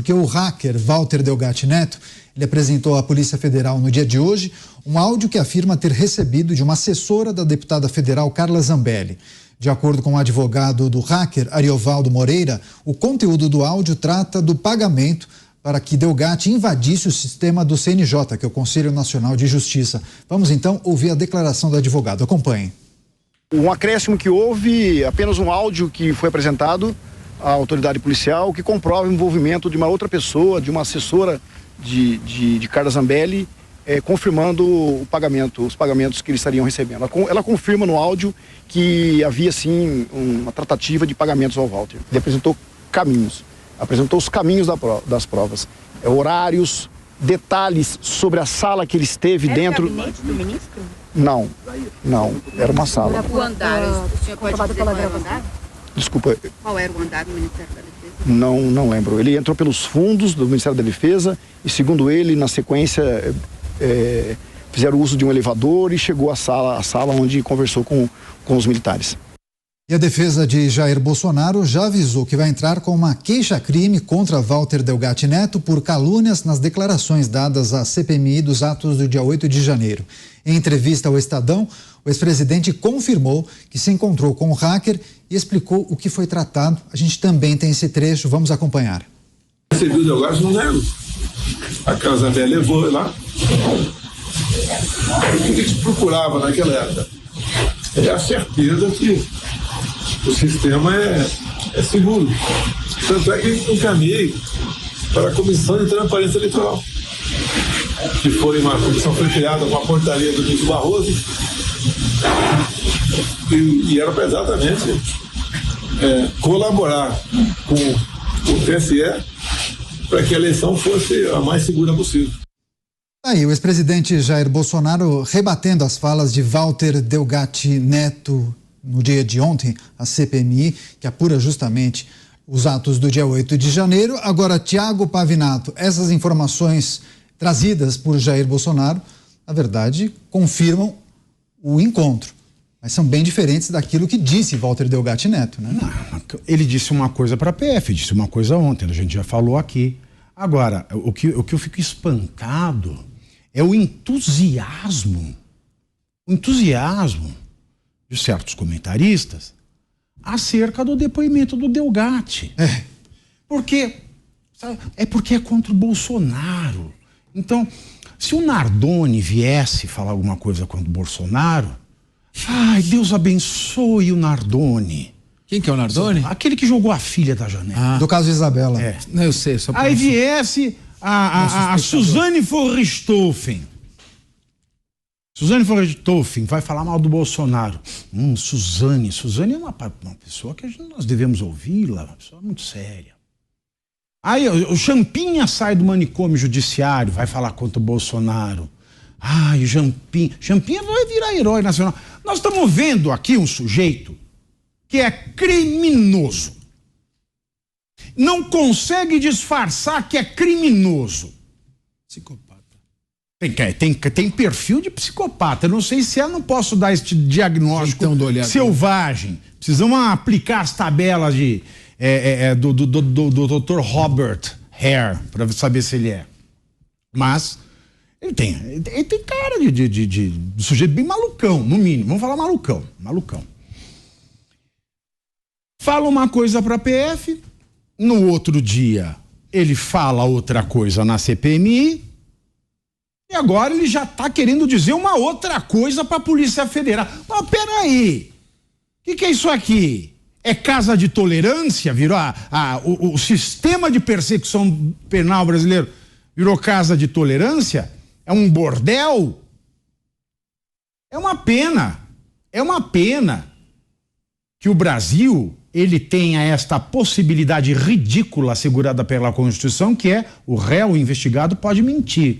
porque o hacker Walter Delgatti Neto, ele apresentou à Polícia Federal no dia de hoje um áudio que afirma ter recebido de uma assessora da deputada federal Carla Zambelli. De acordo com o advogado do hacker, Ariovaldo Moreira, o conteúdo do áudio trata do pagamento para que Delgatti invadisse o sistema do CNJ, que é o Conselho Nacional de Justiça. Vamos então ouvir a declaração do advogado. Acompanhe. Um acréscimo que houve, apenas um áudio que foi apresentado à autoridade policial que comprova o envolvimento de uma outra pessoa, de uma assessora de Carla Zambelli, confirmando os pagamentos que eles estariam recebendo. Ela confirma no áudio que havia sim uma tratativa de pagamentos ao Walter. Ele apresentou os caminhos das provas, horários, detalhes sobre a sala que ele esteve dentro. Era o gabinete do ministro? Não, era uma sala. O andar, o senhor pode dizer qual era o andar? Desculpa. Qual era o andar do Ministério da Defesa? Não lembro. Ele entrou pelos fundos do Ministério da Defesa e, segundo ele, na sequência, fizeram uso de um elevador e chegou à sala onde conversou com os militares. E a defesa de Jair Bolsonaro já avisou que vai entrar com uma queixa-crime contra Walter Delgatti Neto por calúnias nas declarações dadas à CPMI dos atos do dia 8 de janeiro. Em entrevista ao Estadão, o ex-presidente confirmou que se encontrou com o hacker e explicou o que foi tratado. A gente também tem esse trecho, vamos acompanhar. Recebi o Delgatti, não lembro. A Carla Zambelli levou lá. O que a gente procurava naquela época? É a certeza que o sistema é seguro. Tanto é que eu encaminhei para a Comissão de Transparência Eleitoral, que foi uma comissão que foi criada com a portaria do ministro Barroso, e era para exatamente colaborar com o TSE para que a eleição fosse a mais segura possível. Aí, o ex-presidente Jair Bolsonaro rebatendo as falas de Walter Delgatti Neto no dia de ontem, a CPMI, que apura justamente os atos do dia 8 de janeiro. Agora, Tiago Pavinato, essas informações trazidas por Jair Bolsonaro, na verdade, confirmam o encontro. Mas são bem diferentes daquilo que disse Walter Delgatti Neto, né? Não, ele disse uma coisa para a PF, disse uma coisa ontem, a gente já falou aqui. Agora, o que eu fico espantado é o entusiasmo de certos comentaristas acerca do depoimento do Delgatti. Porque é contra o Bolsonaro. Então, se o Nardoni viesse falar alguma coisa contra o Bolsonaro, ai, Deus abençoe o Nardoni. Quem que é o Nardoni? Aquele que jogou a filha da janela. Do caso de Isabela. Não, eu sei. Só Aí viesse a Suzane von Richthofen. Suzane von Richthofen vai falar mal do Bolsonaro. Suzane é uma pessoa que nós devemos ouvi-la, uma pessoa muito séria. Aí o Champinha sai do manicômio judiciário, vai falar contra o Bolsonaro. Ai, o Champinha vai virar herói nacional. Nós estamos vendo aqui um sujeito que é criminoso. Não consegue disfarçar que é criminoso. Psicopata. Tem perfil de psicopata. Eu não sei se não posso dar este diagnóstico selvagem. Precisamos aplicar as tabelas do Dr. Robert Hare para saber se ele é. Mas ele tem cara de sujeito bem malucão, no mínimo. Vamos falar malucão. Fala uma coisa para a PF, no outro dia ele fala outra coisa na CPMI, e agora ele já está querendo dizer uma outra coisa para a Polícia Federal. Mas peraí, o que é isso aqui? É casa de tolerância? Virou o sistema de persecução penal brasileiro virou casa de tolerância? É um bordel? É uma pena que o Brasil ele tenha esta possibilidade ridícula assegurada pela Constituição, que é o réu investigado pode mentir.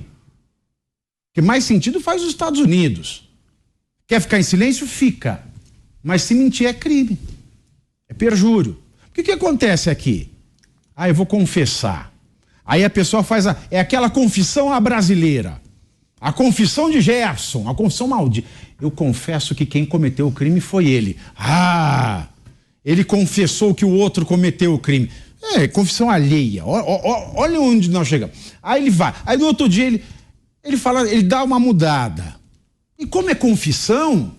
Que mais sentido faz os Estados Unidos. Quer ficar em silêncio? Fica. Mas se mentir é crime. É perjúrio. O que acontece aqui? Eu vou confessar. Aí a pessoa faz aquela confissão à brasileira. A confissão de Gerson, a confissão maldita. Eu confesso que quem cometeu o crime foi ele. Ele confessou que o outro cometeu o crime. confissão alheia. Olha onde nós chegamos. Aí ele vai. Aí no outro dia ele fala, ele dá uma mudada. E como é confissão,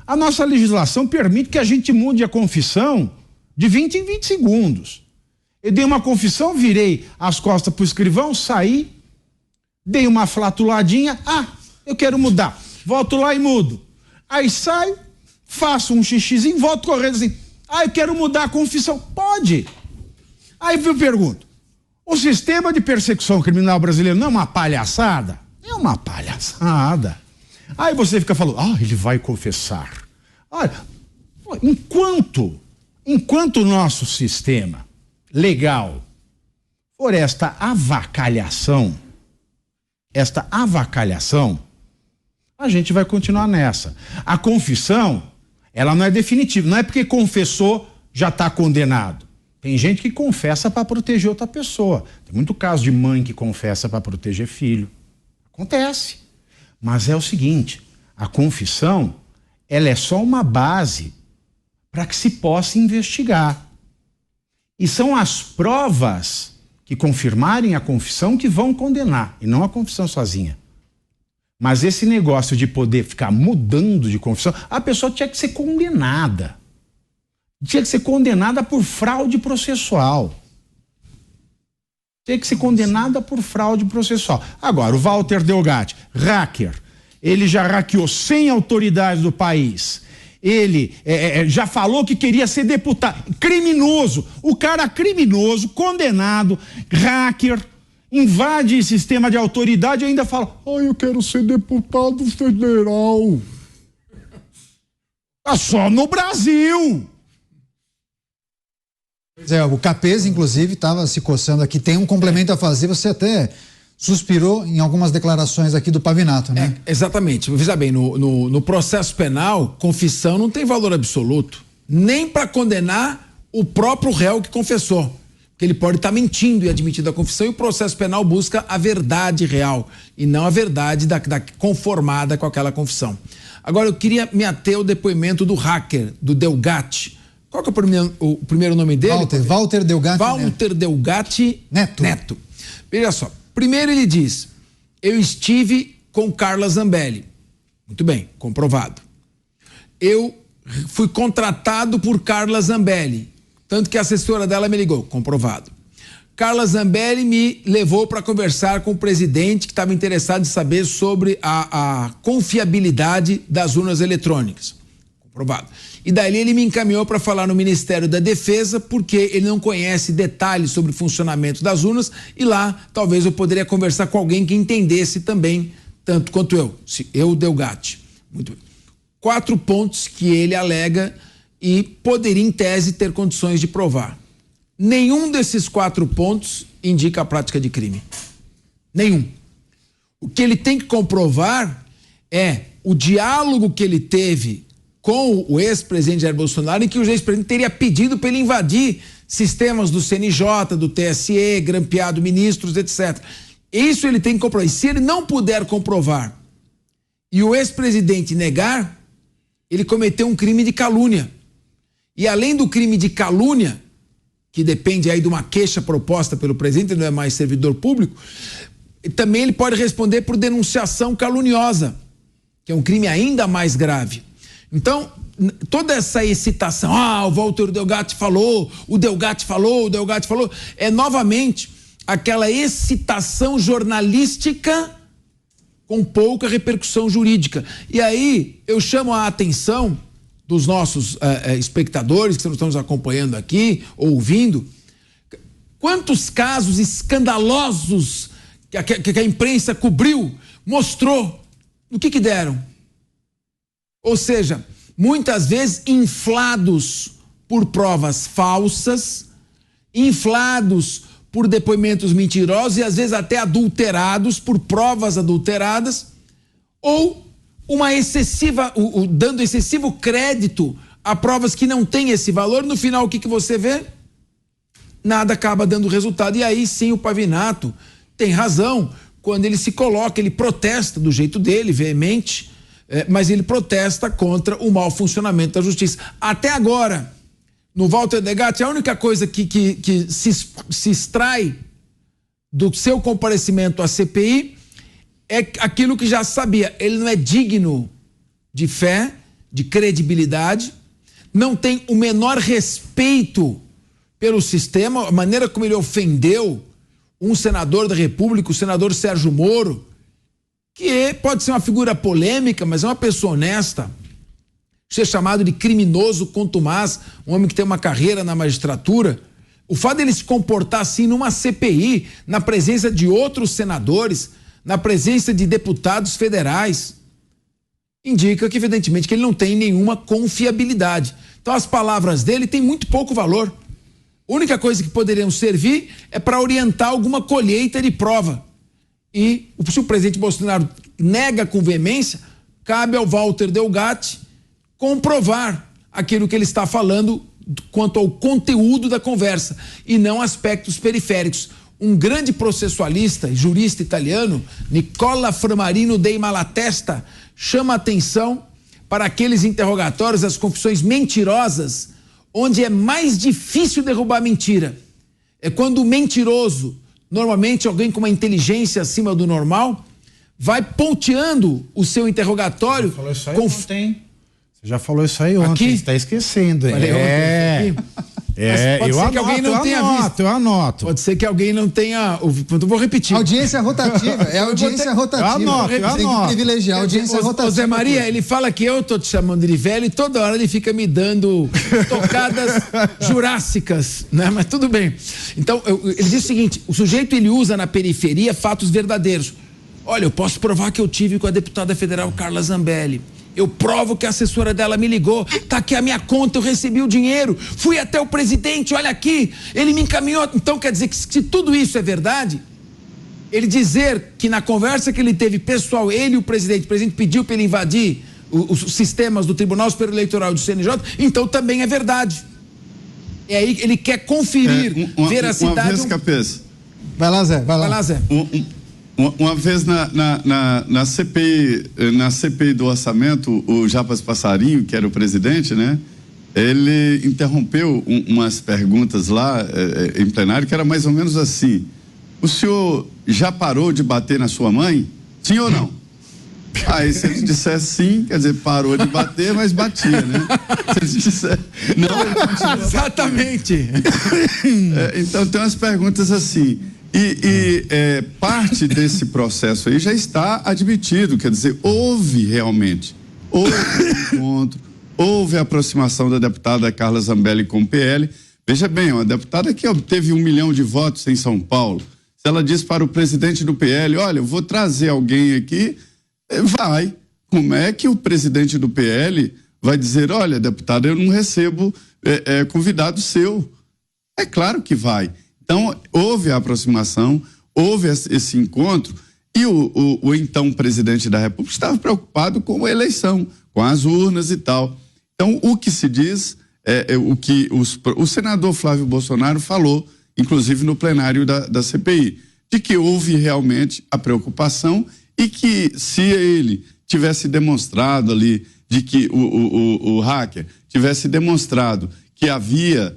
a nossa legislação permite que a gente mude a confissão de 20 em 20 segundos. Eu dei uma confissão, virei as costas pro escrivão, saí, dei uma flatuladinha, eu quero mudar. Volto lá e mudo. Aí saio, faço um xixizinho, volto correndo assim. Eu quero mudar a confissão. Pode. Aí eu pergunto, o sistema de persecução criminal brasileiro não é uma palhaçada? É uma palhaçada. Aí você fica falando, ele vai confessar. Olha, enquanto o nosso sistema legal for esta avacalhação, a gente vai continuar nessa. A confissão, ela não é definitiva, não é porque confessou já está condenado. Tem gente que confessa para proteger outra pessoa. Tem muito caso de mãe que confessa para proteger filho. Acontece. Mas é o seguinte, a confissão, ela é só uma base para que se possa investigar. E são as provas que confirmarem a confissão que vão condenar, e não a confissão sozinha. Mas esse negócio de poder ficar mudando de confissão, a pessoa tinha que ser condenada. Tinha que ser condenada por fraude processual. Tinha que ser condenada por fraude processual. Agora, o Walter Delgatti, hacker, ele já hackeou 100 autoridades do país. Ele já falou que queria ser deputado. Criminoso. O cara criminoso, condenado, hacker, invade sistema de autoridade e ainda fala, eu quero ser deputado federal. Tá só no Brasil. O Capês, inclusive, estava se coçando aqui. Tem um complemento a fazer. Você até suspirou em algumas declarações aqui do Pavinato, né? Exatamente. Veja bem, no processo penal, confissão não tem valor absoluto. Nem para condenar o próprio réu que confessou. Porque ele pode estar mentindo e admitindo a confissão, e o processo penal busca a verdade real e não a verdade conformada com aquela confissão. Agora, eu queria me ater ao depoimento do hacker, do Delgatti. Qual que é o primeiro nome dele? Walter Delgatti Walter Delgatti Neto. Veja só. Primeiro ele diz, eu estive com Carla Zambelli. Muito bem, comprovado. Eu fui contratado por Carla Zambelli, tanto que a assessora dela me ligou, comprovado. Carla Zambelli me levou para conversar com o presidente que estava interessado em saber sobre a confiabilidade das urnas eletrônicas. Comprovado. E daí ele me encaminhou para falar no Ministério da Defesa, porque ele não conhece detalhes sobre o funcionamento das urnas, e lá talvez eu poderia conversar com alguém que entendesse também, tanto quanto eu, Delgatti. Muito bem. 4 pontos que ele alega e poderia, em tese, ter condições de provar. Nenhum desses 4 pontos indica a prática de crime. Nenhum. O que ele tem que comprovar é o diálogo que ele teve com o ex-presidente Jair Bolsonaro, em que o ex-presidente teria pedido para ele invadir sistemas do CNJ, do TSE, grampeado ministros, etc. Isso ele tem que comprovar. E se ele não puder comprovar e o ex-presidente negar, ele cometeu um crime de calúnia. E além do crime de calúnia, que depende aí de uma queixa proposta pelo presidente, ele não é mais servidor público, também ele pode responder por denunciação caluniosa, que é um crime ainda mais grave. Então, toda essa excitação, o Walter Delgatti falou, o Delgatti falou, é novamente aquela excitação jornalística com pouca repercussão jurídica. E aí eu chamo a atenção dos nossos espectadores que estão nos acompanhando aqui, ouvindo, quantos casos escandalosos que a imprensa cobriu, mostrou, o que deram? Ou seja, muitas vezes inflados por provas falsas, inflados por depoimentos mentirosos e às vezes até adulterados por provas adulteradas, ou dando excessivo crédito a provas que não têm esse valor. No final, o que você vê? Nada acaba dando resultado. E aí sim o Pavinato tem razão quando ele se coloca, ele protesta do jeito dele, veemente, mas ele protesta contra o mau funcionamento da justiça. Até agora, no Walter Delgatti, a única coisa que se extrai do seu comparecimento à CPI é aquilo que já sabia. Ele não é digno de fé, de credibilidade, não tem o menor respeito pelo sistema, a maneira como ele ofendeu um senador da República, o senador Sérgio Moro, que pode ser uma figura polêmica, mas é uma pessoa honesta, ser chamado de criminoso contumaz, um homem que tem uma carreira na magistratura. O fato dele se comportar assim numa CPI, na presença de outros senadores, na presença de deputados federais, indica que, evidentemente, que ele não tem nenhuma confiabilidade. Então, as palavras dele têm muito pouco valor. A única coisa que poderiam servir é para orientar alguma colheita de prova. E se o presidente Bolsonaro nega com veemência, cabe ao Walter Delgatti comprovar aquilo que ele está falando quanto ao conteúdo da conversa e não aspectos periféricos. Um grande processualista e jurista italiano, Nicola Framarino dei Malatesta, chama atenção para aqueles interrogatórios, as confissões mentirosas, onde é mais difícil derrubar a mentira. É quando o mentiroso, normalmente alguém com uma inteligência acima do normal, vai ponteando o seu interrogatório. Você falou isso aí ontem. Você já falou isso aí ontem, você está esquecendo. Pode ser que alguém não tenha visto. Eu anoto. Pode ser que alguém não tenha. Eu vou repetir. Audiência rotativa. É audiência rotativa. Eu anoto. Tem que privilegiar a audiência rotativa. Zé Maria, ele fala que eu tô te chamando de velho e toda hora ele fica me dando tocadas jurássicas, né? Mas tudo bem. Então, ele diz o seguinte: o sujeito ele usa na periferia fatos verdadeiros. Olha, eu posso provar que eu tive com a deputada federal Carla Zambelli. Eu provo que a assessora dela me ligou, tá aqui a minha conta, eu recebi o dinheiro, fui até o presidente, olha aqui, ele me encaminhou. Então quer dizer que se tudo isso é verdade, ele dizer que na conversa que ele teve pessoal, ele e o presidente pediu para ele invadir os sistemas do Tribunal Superior Eleitoral e do CNJ, então também é verdade. É aí que ele quer conferir veracidade. Uma vez, Capês. Vai lá, Zé, vai lá. Vai lá, Zé. Uma vez na CPI do orçamento, o Japas Passarinho, que era o presidente, né? Ele interrompeu umas perguntas lá em plenário que era mais ou menos assim: o senhor já parou de bater na sua mãe? Sim ou não? Aí se ele disser sim, quer dizer, parou de bater, mas batia, né? Se ele disser não, ele continua. Exatamente. Então tem umas perguntas assim. Parte desse processo aí já está admitido, quer dizer, houve realmente, encontro, houve a aproximação da deputada Carla Zambelli com o PL. Veja bem, uma deputada que obteve 1 milhão de votos em São Paulo, se ela diz para o presidente do PL, olha, eu vou trazer alguém aqui, vai. Como é que o presidente do PL vai dizer, olha, deputada, eu não recebo convidado seu? É claro que vai. Então, houve a aproximação, houve esse encontro e o então presidente da República estava preocupado com a eleição, com as urnas e tal. Então, o que se diz o que o senador Flávio Bolsonaro falou, inclusive no plenário da CPI, de que houve realmente a preocupação e que se ele tivesse demonstrado ali, de que o hacker tivesse demonstrado que havia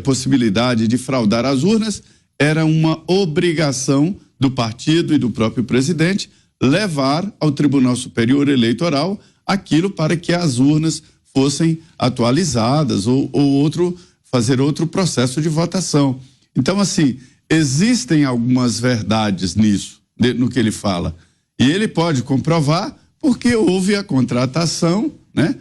possibilidade de fraudar as urnas, era uma obrigação do partido e do próprio presidente levar ao Tribunal Superior Eleitoral aquilo para que as urnas fossem atualizadas ou fazer outro processo de votação. Então, assim, existem algumas verdades nisso, no que ele fala. E ele pode comprovar porque houve a contratação, né?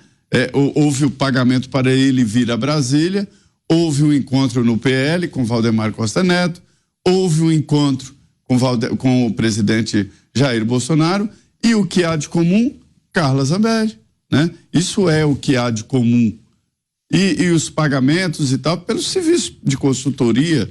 Houve o pagamento para ele vir a Brasília, houve um encontro no PL com Valdemar Costa Neto, houve um encontro com o presidente Jair Bolsonaro e o que há de comum, Carla Zambelli, né? Isso é o que há de comum. E os pagamentos e tal, pelo serviço de consultoria,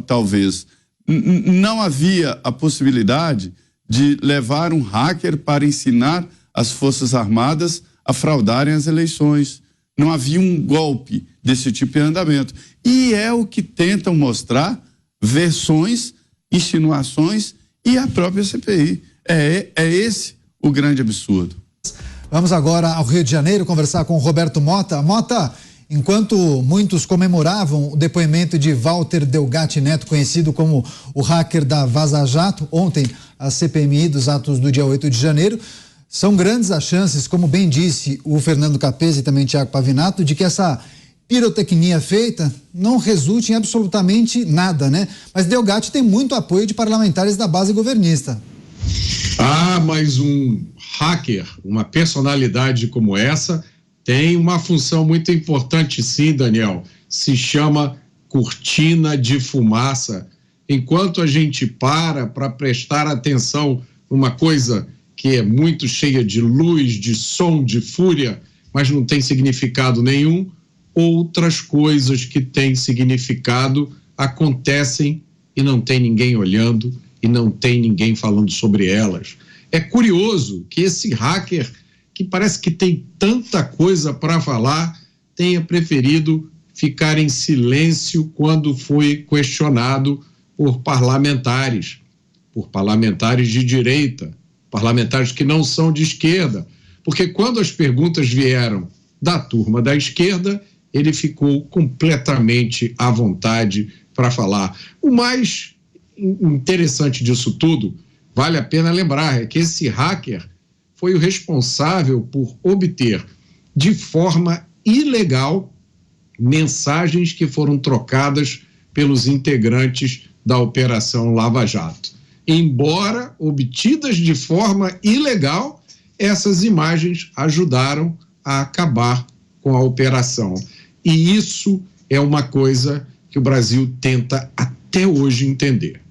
talvez. Não havia a possibilidade de levar um hacker para ensinar as Forças Armadas a fraudarem as eleições. Não havia um golpe desse tipo em andamento. E é o que tentam mostrar versões, insinuações e a própria CPI. É esse o grande absurdo. Vamos agora ao Rio de Janeiro conversar com o Roberto Mota. Mota, Enquanto muitos comemoravam o depoimento de Walter Delgatti Neto, conhecido como o hacker da Vaza Jato, ontem a CPMI dos atos do dia 8 de janeiro, são grandes as chances, como bem disse o Fernando Capesi e também o Thiago Pavinato, de que essa pirotecnia feita não resulte em absolutamente nada, né? Mas Delgatti tem muito apoio de parlamentares da base governista. Mas um hacker, uma personalidade como essa, tem uma função muito importante, sim, Daniel. Se chama cortina de fumaça. Enquanto a gente para prestar atenção numa coisa que é muito cheia de luz, de som, de fúria, mas não tem significado nenhum, outras coisas que têm significado acontecem e não tem ninguém olhando e não tem ninguém falando sobre elas. É curioso que esse hacker, que parece que tem tanta coisa para falar, tenha preferido ficar em silêncio quando foi questionado por parlamentares de direita, parlamentares que não são de esquerda, porque quando as perguntas vieram da turma da esquerda, ele ficou completamente à vontade para falar. O mais interessante disso tudo, vale a pena lembrar, é que esse hacker foi o responsável por obter de forma ilegal mensagens que foram trocadas pelos integrantes da Operação Lava Jato. Embora obtidas de forma ilegal, essas imagens ajudaram a acabar com a operação. E isso é uma coisa que o Brasil tenta até hoje entender.